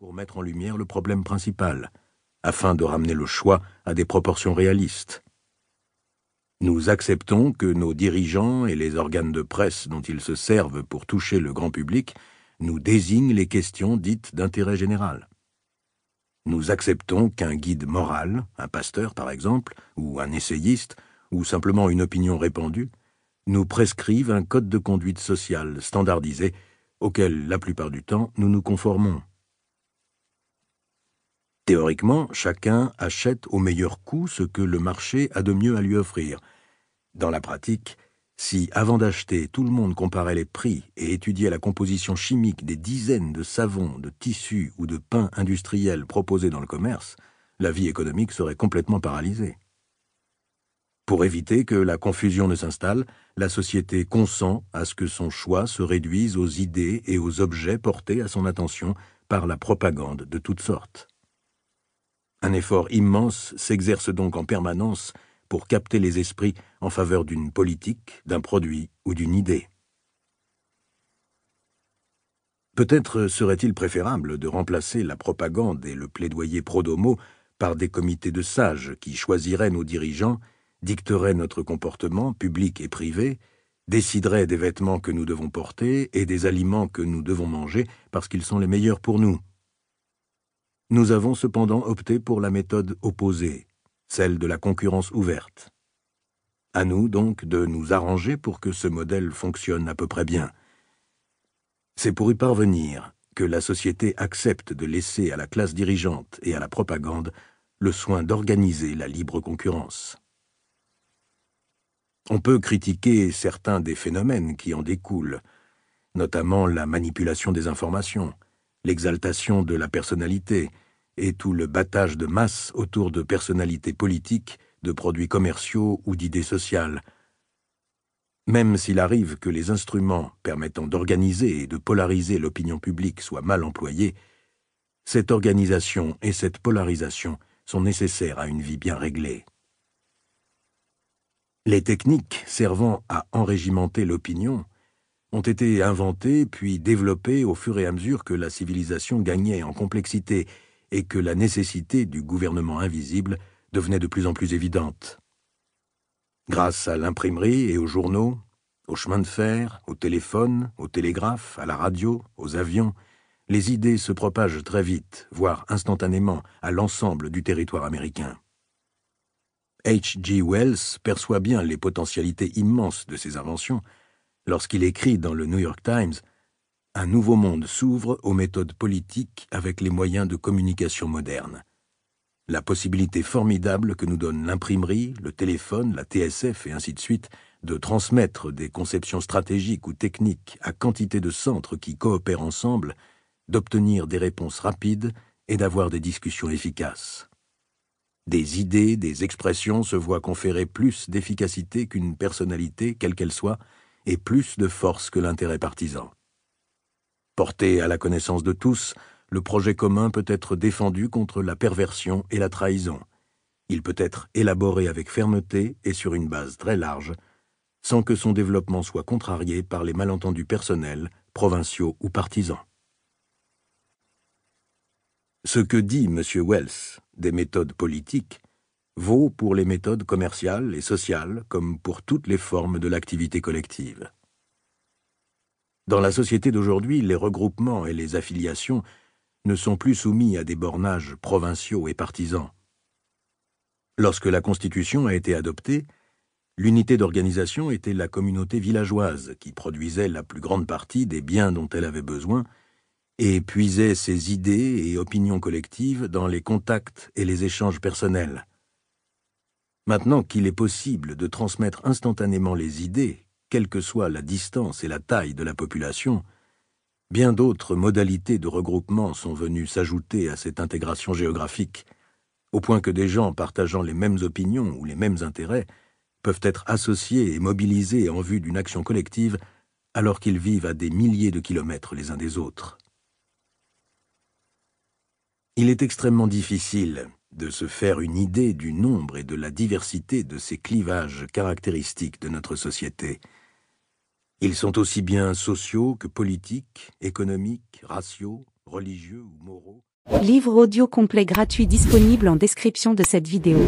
pour mettre en lumière le problème principal, afin de ramener le choix à des proportions réalistes. Nous acceptons que nos dirigeants et les organes de presse dont ils se servent pour toucher le grand public nous désignent les questions dites d'intérêt général. Nous acceptons qu'un guide moral, un pasteur par exemple, ou un essayiste, ou simplement une opinion répandue, nous prescrive un code de conduite sociale standardisé auquel, la plupart du temps, nous nous conformons. Théoriquement, chacun achète au meilleur coût ce que le marché a de mieux à lui offrir. Dans la pratique, si, avant d'acheter, tout le monde comparait les prix et étudiait la composition chimique des dizaines de savons, de tissus ou de pains industriels proposés dans le commerce, la vie économique serait complètement paralysée. Pour éviter que la confusion ne s'installe, la société consent à ce que son choix se réduise aux idées et aux objets portés à son attention par la propagande de toutes sortes. Un effort immense s'exerce donc en permanence pour capter les esprits en faveur d'une politique, d'un produit ou d'une idée. Peut-être serait-il préférable de remplacer la propagande et le plaidoyer pro-domo par des comités de sages qui choisiraient nos dirigeants, dicteraient notre comportement, public et privé, décideraient des vêtements que nous devons porter et des aliments que nous devons manger parce qu'ils sont les meilleurs pour nous. Nous avons cependant opté pour la méthode opposée, celle de la concurrence ouverte. À nous donc de nous arranger pour que ce modèle fonctionne à peu près bien. C'est pour y parvenir que la société accepte de laisser à la classe dirigeante et à la propagande le soin d'organiser la libre concurrence. On peut critiquer certains des phénomènes qui en découlent, notamment la manipulation des informations, l'exaltation de la personnalité et tout le battage de masse autour de personnalités politiques, de produits commerciaux ou d'idées sociales. Même s'il arrive que les instruments permettant d'organiser et de polariser l'opinion publique soient mal employés, cette organisation et cette polarisation sont nécessaires à une vie bien réglée. Les techniques servant à enrégimenter l'opinion ont été inventées puis développées au fur et à mesure que la civilisation gagnait en complexité et que la nécessité du gouvernement invisible devenait de plus en plus évidente. Grâce à l'imprimerie et aux journaux, aux chemins de fer, au téléphone, au télégraphe, à la radio, aux avions, les idées se propagent très vite, voire instantanément, à l'ensemble du territoire américain. H.G. Wells perçoit bien les potentialités immenses de ces inventions lorsqu'il écrit dans le New York Times « Un nouveau monde s'ouvre aux méthodes politiques avec les moyens de communication modernes. La possibilité formidable que nous donne l'imprimerie, le téléphone, la TSF et ainsi de suite de transmettre des conceptions stratégiques ou techniques à quantité de centres qui coopèrent ensemble, d'obtenir des réponses rapides et d'avoir des discussions efficaces. Des idées, des expressions se voient conférer plus d'efficacité qu'une personnalité, quelle qu'elle soit, et plus de force que l'intérêt partisan. Porté à la connaissance de tous, le projet commun peut être défendu contre la perversion et la trahison. Il peut être élaboré avec fermeté et sur une base très large, sans que son développement soit contrarié par les malentendus personnels, provinciaux ou partisans. Ce que dit M. Wells des méthodes politiques vaut pour les méthodes commerciales et sociales comme pour toutes les formes de l'activité collective. Dans la société d'aujourd'hui, les regroupements et les affiliations ne sont plus soumis à des bornages provinciaux et partisans. Lorsque la Constitution a été adoptée, l'unité d'organisation était la communauté villageoise qui produisait la plus grande partie des biens dont elle avait besoin et puisait ses idées et opinions collectives dans les contacts et les échanges personnels. Maintenant qu'il est possible de transmettre instantanément les idées, quelle que soit la distance et la taille de la population, bien d'autres modalités de regroupement sont venues s'ajouter à cette intégration géographique, au point que des gens partageant les mêmes opinions ou les mêmes intérêts peuvent être associés et mobilisés en vue d'une action collective alors qu'ils vivent à des milliers de kilomètres les uns des autres. Il est extrêmement difficile de se faire une idée du nombre et de la diversité de ces clivages caractéristiques de notre société. Ils sont aussi bien sociaux que politiques, économiques, raciaux, religieux ou moraux. Livre audio complet gratuit disponible en description de cette vidéo.